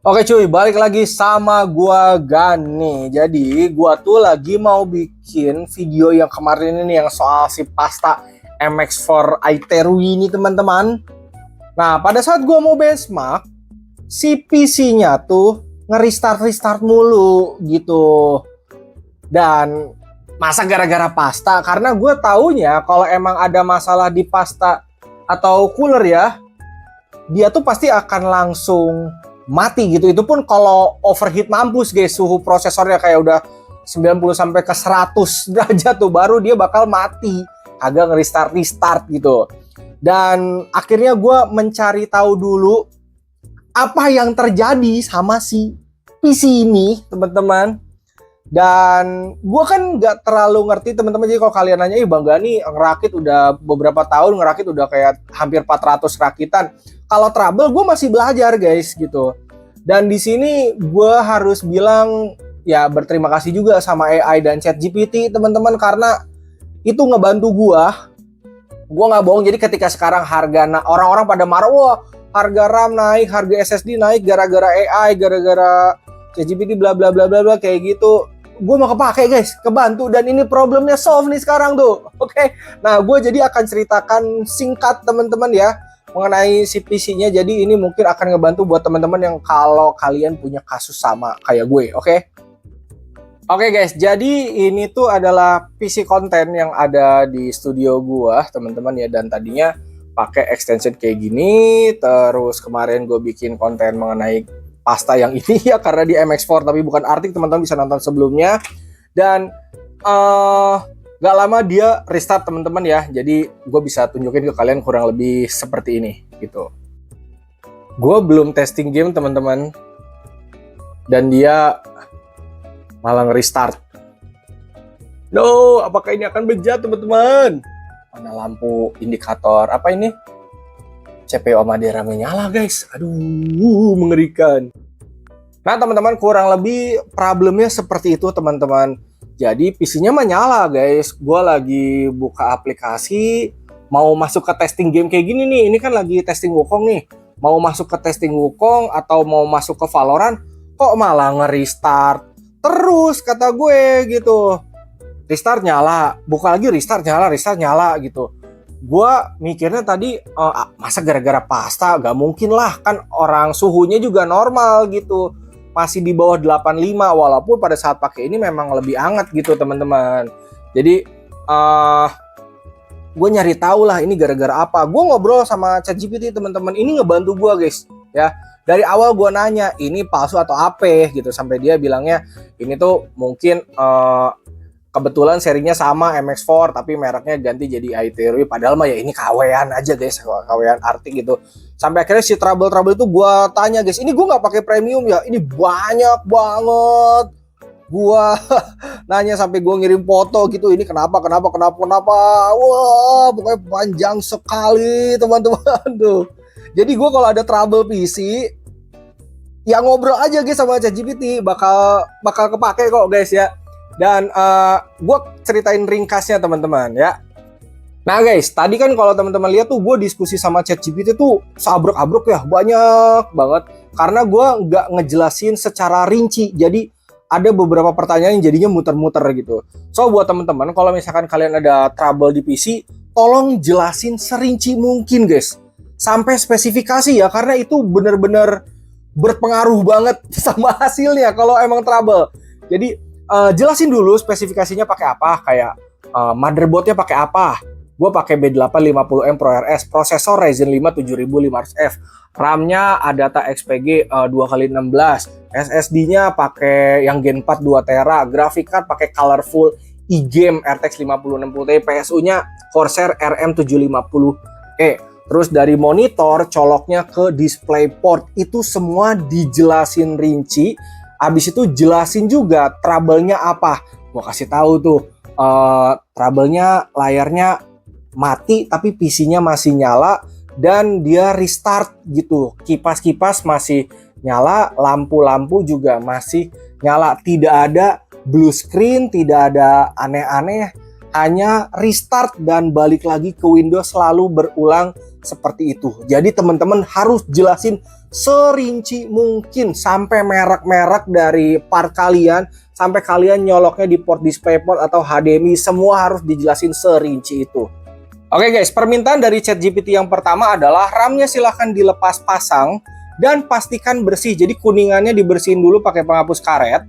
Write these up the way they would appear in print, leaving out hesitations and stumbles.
Oke cuy, balik lagi sama gua Gani. Jadi gua tuh lagi mau bikin video yang kemarin ini yang soal si pasta MX4 Aiteru ini teman-teman. Nah, pada saat gua mau benchmark, si PC-nya tuh nge-restart mulu gitu. Dan masa gara-gara pasta? Karena gue taunya kalau emang ada masalah di pasta atau cooler ya, dia tuh pasti akan langsung mati gitu. Itu pun kalau overheat mampus guys, suhu prosesornya kayak udah 90 sampai ke 100 derajat tuh baru dia bakal mati. Agak nge-restart gitu. Dan akhirnya gue mencari tahu dulu apa yang terjadi sama si PC ini teman-teman. Dan gue kan nggak terlalu ngerti teman-teman. Jadi kalau kalian nanya, Bang Gani ngerakit udah beberapa tahun, ngerakit udah kayak hampir 400 rakitan. Kalau trouble gue masih belajar guys gitu. Dan di sini gue harus bilang ya berterima kasih juga sama AI dan ChatGPT teman-teman, karena itu ngebantu gue. Gue nggak bohong. Jadi ketika sekarang harga orang-orang pada marah, wah harga RAM naik, harga SSD naik gara-gara AI, gara-gara ChatGPT bla bla bla bla bla kayak gitu. Gue mau kepake guys, kebantu, dan ini problemnya solve nih sekarang tuh. Oke. Nah, gue jadi akan ceritakan singkat teman-teman ya mengenai si PC-nya. Jadi ini mungkin akan ngebantu buat teman-teman yang kalau kalian punya kasus sama kayak gue, oke? Oke guys, jadi ini tuh adalah PC konten yang ada di studio gue teman-teman ya, dan tadinya pakai extension kayak gini. Terus kemarin gue bikin konten mengenai pasta yang ini ya karena di MX4 tapi bukan Arctic, teman-teman bisa nonton sebelumnya. Dan gak lama dia restart teman-teman ya, jadi gue bisa tunjukin ke kalian kurang lebih seperti ini gitu. Gue belum testing game teman-teman, dan dia malah nge-restart. No, apakah ini akan bejat teman-teman? Mana lampu indikator apa ini? CPU Amadera menyala guys. Aduh, mengerikan. Nah teman-teman, kurang lebih problemnya seperti itu teman-teman. Jadi PC-nya menyala guys. Gue lagi buka aplikasi, mau masuk ke testing game kayak gini nih. Ini kan lagi testing Wukong nih. Mau masuk ke testing Wukong atau mau masuk ke Valorant, kok malah nge-restart terus kata gue gitu. Restart nyala, buka lagi restart nyala gitu. Gue mikirnya tadi masa gara-gara pasta, gak mungkin lah, kan orang suhunya juga normal gitu, masih di bawah 85, walaupun pada saat pakai ini memang lebih hangat gitu teman-teman. Jadi gue nyari tahu lah ini gara-gara apa. Gue ngobrol sama ChatGPT teman-teman, ini ngebantu gue guys ya. Dari awal gue nanya ini palsu atau apa gitu, sampai dia bilangnya ini tuh mungkin kebetulan serinya sama MX4 tapi mereknya ganti jadi Aiteru, padahal mah ya ini KW-an aja guys, KW-an Arctic gitu. Sampai akhirnya si trouble itu gue tanya guys, ini gue nggak pakai premium ya, ini banyak banget. Gue nanya sampai gue ngirim foto gitu, ini kenapa. Wah pokoknya panjang sekali teman-teman tuh. Jadi gue kalau ada trouble PC ya ngobrol aja guys sama ChatGPT, bakal kepake kok guys ya. Dan gue ceritain ringkasnya teman-teman ya. Nah guys, tadi kan kalau teman-teman lihat tuh gue diskusi sama ChatGPT tuh sabrok-abrok ya, banyak banget. Karena gue nggak ngejelasin secara rinci, jadi ada beberapa pertanyaan yang jadinya muter-muter gitu. So buat teman-teman, kalau misalkan kalian ada trouble di PC, tolong jelasin serinci mungkin guys, sampai spesifikasi ya, karena itu bener-bener berpengaruh banget sama hasilnya kalau emang trouble. Jadi jelasin dulu spesifikasinya pakai apa, kayak motherboardnya pakai apa. Gue pakai B850M ProRS, prosesor Ryzen 5 7500F, RAM-nya Adata XPG 2x16, SSD-nya pakai yang Gen 4 2TB, graphic card pakai colorful eGame RTX 5060 Ti, PSU-nya Corsair RM750E. Terus dari monitor coloknya ke DisplayPort, itu semua dijelasin rinci. Abis itu jelasin juga trouble-nya apa. Gua kasih tahu tuh trouble-nya layarnya mati tapi PC-nya masih nyala dan dia restart gitu. Kipas-kipas masih nyala, lampu-lampu juga masih nyala. Tidak ada blue screen, tidak ada aneh-aneh, hanya restart dan balik lagi ke Windows selalu berulang seperti itu. Jadi teman-teman harus jelasin serinci mungkin sampai merek-merek dari part kalian, sampai kalian nyoloknya di port DisplayPort atau HDMI, semua harus dijelasin serinci itu. Oke guys, permintaan dari ChatGPT yang pertama adalah RAM-nya silahkan dilepas pasang dan pastikan bersih. Jadi kuningannya dibersihin dulu pakai penghapus karet.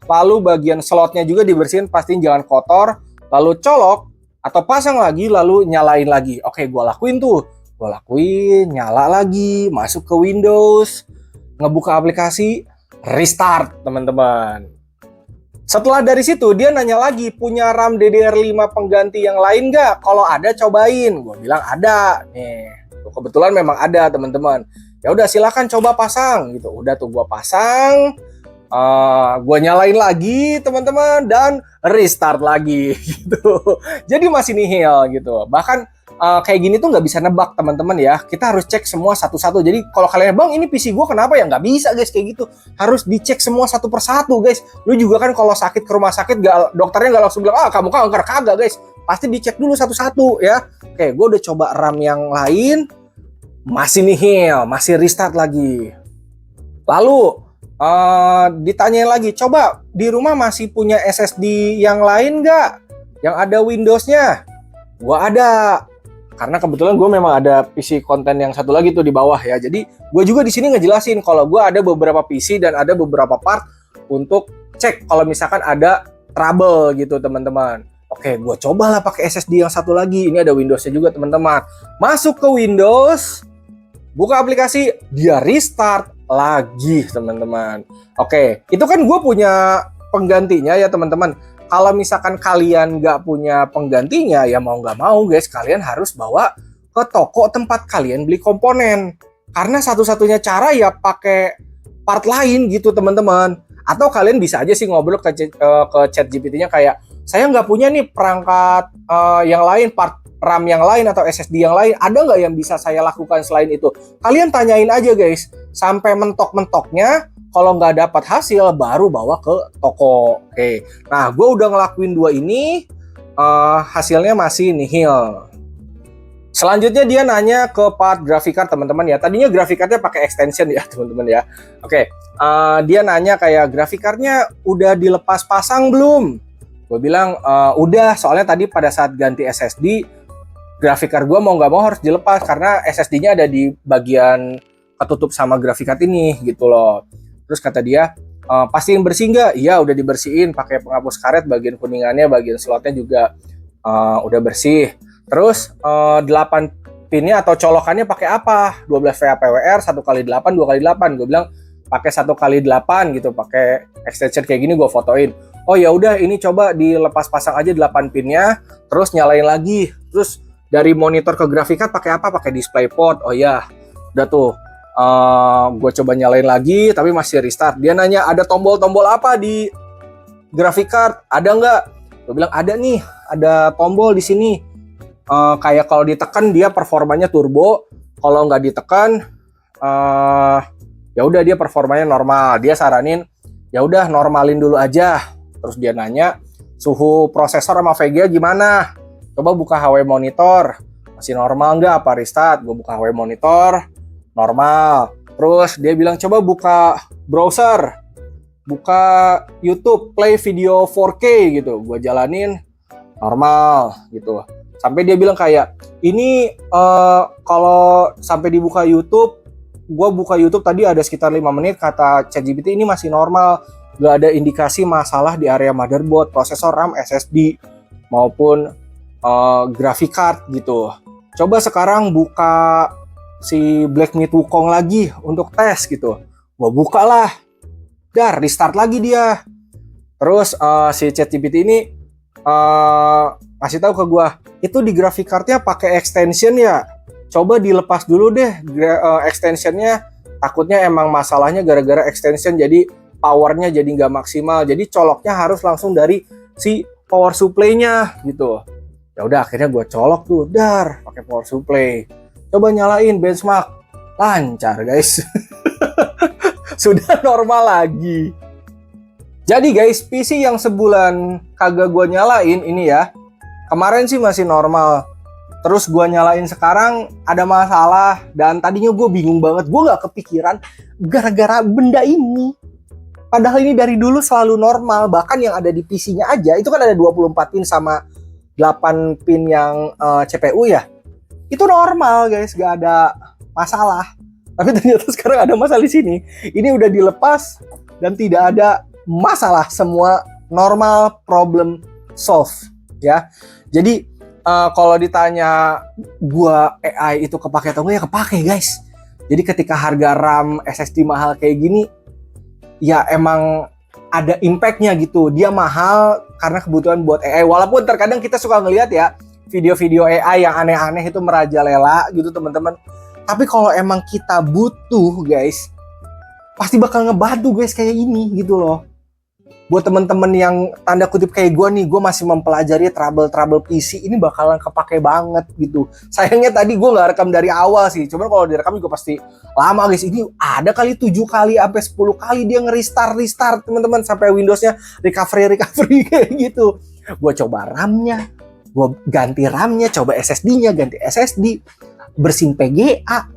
Lalu bagian slotnya juga dibersihin, pastiin jangan kotor. Lalu colok atau pasang lagi, lalu nyalain lagi. Oke, gue lakuin tuh. Gue lakuin, nyala lagi, masuk ke Windows, ngebuka aplikasi, restart teman-teman. Setelah dari situ dia nanya lagi, punya RAM DDR5 pengganti yang lain nggak? Kalau ada cobain. Gue bilang ada. Nih, kebetulan memang ada teman-teman. Ya udah silakan coba pasang gitu. Udah tuh gue pasang. Gue nyalain lagi teman-teman dan restart lagi gitu. Jadi masih nihil gitu. Bahkan kayak gini tuh nggak bisa nebak teman-teman ya. Kita harus cek semua satu-satu. Jadi kalau kalian bang ini PC gue kenapa ya, nggak bisa guys kayak gitu. Harus dicek semua satu persatu guys. Lu juga kan kalau sakit ke rumah sakit dokternya nggak langsung bilang kamu kanker, kagak guys. Pasti dicek dulu satu-satu ya. Oke, gue udah coba RAM yang lain masih nihil, masih restart lagi. Lalu ditanyain lagi, coba di rumah masih punya SSD yang lain nggak? Yang ada Windows-nya? Gua ada, karena kebetulan gue memang ada PC konten yang satu lagi tuh di bawah ya. Jadi gue juga di sini ngejelasin kalau gue ada beberapa PC dan ada beberapa part untuk cek kalau misalkan ada trouble gitu teman-teman. Oke, gue cobalah pakai SSD yang satu lagi. Ini ada Windows-nya juga teman-teman. Masuk ke Windows, buka aplikasi, dia restart lagi teman-teman. Oke, itu kan gue punya penggantinya ya teman-teman. Kalau misalkan kalian nggak punya penggantinya, ya mau nggak mau guys, kalian harus bawa ke toko tempat kalian beli komponen. Karena satu-satunya cara ya pakai part lain gitu teman-teman. Atau kalian bisa aja sih ngobrol ke ChatGPT-nya kayak, saya nggak punya nih perangkat yang lain, part RAM yang lain atau SSD yang lain, ada nggak yang bisa saya lakukan selain itu? Kalian tanyain aja guys, sampai mentok-mentoknya. Kalau nggak dapat hasil, baru bawa ke toko. Oke, nah gue udah ngelakuin dua ini, hasilnya masih nihil. Selanjutnya dia nanya ke part graphic card teman-teman ya. Tadinya graphic cardnya pakai extension ya teman-teman ya. Oke, dia nanya kayak graphic cardnya udah dilepas pasang belum? Gue bilang udah, soalnya tadi pada saat ganti SSD, graphic card gue mau nggak mau harus dilepas karena SSD-nya ada di bagian ketutup sama graphic card ini gitu loh. Terus kata dia, pastiin bersih nggak? Iya udah dibersihin pakai penghapus karet, bagian kuningannya, bagian slotnya juga udah bersih. Terus 8 pinnya atau colokannya pakai apa? 12 VA PWR 1x8 2x8. Gue bilang pakai 1x8 gitu, pakai extension kayak gini gue fotoin. Oh ya udah, ini coba dilepas pasang aja 8 pinnya, terus nyalain lagi. Terus dari monitor ke graphic card pakai apa? Pakai DisplayPort. Oh ya, udah tuh. Gue coba nyalain lagi, tapi masih restart. Dia nanya ada tombol-tombol apa di graphic card? Ada nggak? Gue bilang ada nih, ada tombol di sini. Kayak kalau ditekan dia performanya turbo, kalau nggak ditekan, ya udah dia performanya normal. Dia saranin, ya udah normalin dulu aja. Terus dia nanya suhu prosesor sama VGA gimana? Coba buka HP monitor, masih normal nggak? Apa restart? Gue buka HP monitor, normal. Terus dia bilang coba buka browser, buka YouTube, play video 4K gitu. Gue jalanin, normal gitu. Sampai dia bilang kayak, ini kalau sampai dibuka YouTube, gue buka YouTube tadi ada sekitar 5 menit, kata ChatGPT ini masih normal. Gak ada indikasi masalah di area motherboard, prosesor, RAM, SSD, maupun graphic card gitu. Coba sekarang buka si Black Myth Wukong lagi untuk tes gitu. Gue buka lah, dar restart lagi dia. Terus si ChatGPT ini kasih tahu ke gue, itu di graphic cardnya pakai extension ya. Coba dilepas dulu deh extensionnya. Takutnya emang masalahnya gara-gara extension, jadi powernya jadi nggak maksimal. Jadi coloknya harus langsung dari si power supply-nya gitu. Ya udah akhirnya gue colok tuh, dar pakai power supply. Coba nyalain benchmark, lancar guys. Sudah normal lagi. Jadi guys, PC yang sebulan kagak gue nyalain ini ya, kemarin sih masih normal. Terus gue nyalain sekarang ada masalah. Dan tadinya gue bingung banget. Gue gak kepikiran gara-gara benda ini. Padahal ini dari dulu selalu normal. Bahkan yang ada di PC-nya aja, itu kan ada 24 pin sama 8 pin yang CPU ya. Itu normal guys, gak ada masalah. Tapi ternyata sekarang ada masalah di sini. Ini udah dilepas dan tidak ada masalah. Semua normal, problem solve ya. Jadi kalau ditanya gua AI itu kepake atau enggak, ya kepake guys. Jadi ketika harga RAM SSD mahal kayak gini, ya emang ada impact-nya gitu. Dia mahal karena kebutuhan buat AI. Walaupun terkadang kita suka ngelihat ya video-video AI yang aneh-aneh itu merajalela gitu teman-teman. Tapi kalau emang kita butuh guys, pasti bakal ngebantu guys kayak ini gitu loh. Buat teman-teman yang tanda kutip kayak gue nih, gue masih mempelajari trouble PC, ini bakalan kepake banget gitu. Sayangnya tadi gue nggak rekam dari awal sih, cuman kalau direkam juga pasti lama guys. Ini ada kali 7 kali sampai 10 kali dia nge-restart teman-teman, sampai Windowsnya recovery kayak gitu. Gue coba RAM-nya, gue ganti RAM-nya, coba SSD-nya, ganti SSD, bersihin PGA,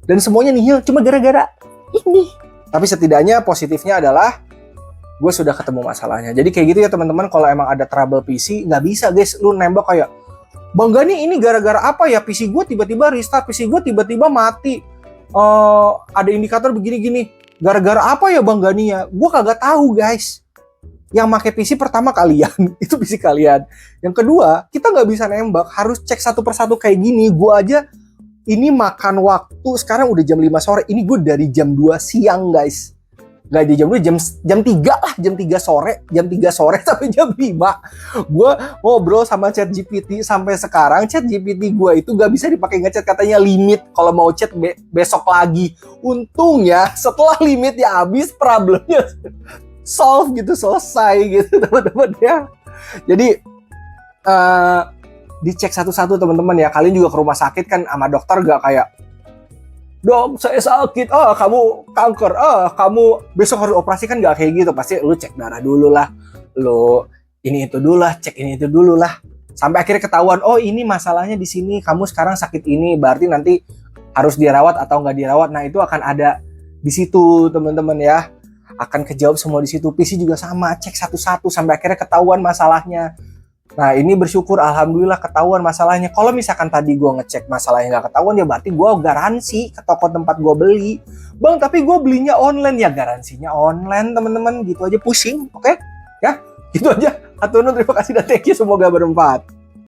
dan semuanya nihil cuma gara-gara ini. Tapi setidaknya positifnya adalah gue sudah ketemu masalahnya. Jadi kayak gitu ya teman-teman, kalau emang ada trouble PC, nggak bisa guys lu nembak kayak, Bang Gani ini gara-gara apa ya, PC gue tiba-tiba restart, PC gue tiba-tiba mati, ada indikator begini-gini, gara-gara apa ya Bang Gani ya. Gue kagak tahu guys. Yang pakai PC pertama kalian, itu PC kalian. Yang kedua, kita nggak bisa nembak, harus cek satu persatu kayak gini. Gue aja ini makan waktu, sekarang udah jam 5 sore, ini gue dari jam 2 siang guys. Gak di jam 2, jam 3 lah, jam 3 sore sampai jam 5. Gue ngobrol sama ChatGPT sampai sekarang. ChatGPT gue itu gak bisa dipakai ngechat, katanya limit kalau mau chat besok lagi. Untungnya setelah limitnya habis, problemnya solve gitu, selesai gitu teman-teman ya. Jadi dicek satu-satu teman-teman ya. Kalian juga ke rumah sakit kan sama dokter gak kayak, Dok, saya sakit, kamu kanker, kamu besok harus operasi, kan gak kayak gitu. Pasti lu cek darah dulu lah, lu ini itu dulu lah, cek ini itu dulu lah, sampai akhirnya ketahuan, oh ini masalahnya di sini, kamu sekarang sakit ini, berarti nanti harus dirawat atau nggak dirawat. Nah itu akan ada di situ teman-teman ya, akan kejawab semua di situ. PC juga sama, cek satu-satu sampai akhirnya ketahuan masalahnya. Nah ini bersyukur alhamdulillah ketahuan masalahnya. Kalau misalkan tadi gue ngecek masalahnya nggak ketahuan, ya berarti gue garansi ke toko tempat gue beli. Bang tapi gue belinya online, ya garansinya online teman-teman, gitu aja pusing. Oke? Ya gitu aja. Terima kasih dan thank you, semoga bermanfaat.